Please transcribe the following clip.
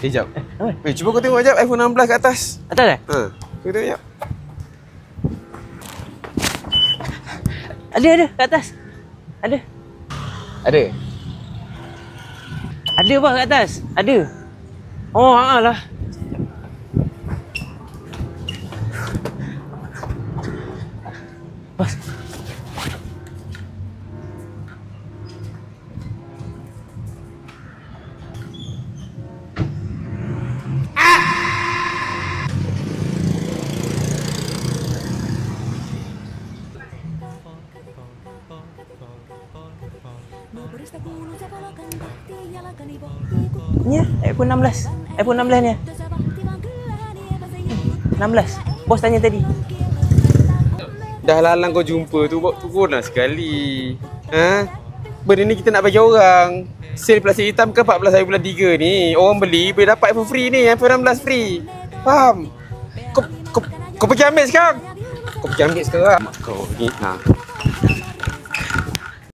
Jap. Cuba kau tengok jap iPhone 16 kat atas. Atas dah? Kau tengok jap. Ada kat atas. Ada. Ada? Ada bang kat atas. Ada. Oh, lah. Bas. Ni iPhone 16. iPhone 16 ni. 16. Bos tanya tadi. Dah lalang kau jumpa tu, buat turun lah sekali. Benda ni kita nak bagi orang. Sale plastik hitam ke 14 hari bulan 3 ni. Orang beli boleh dapat iPhone free ni, iPhone 16 free. Faham? Kau pergi ambil sekarang. Kau pergi ambil sekarang. Mak kau ni.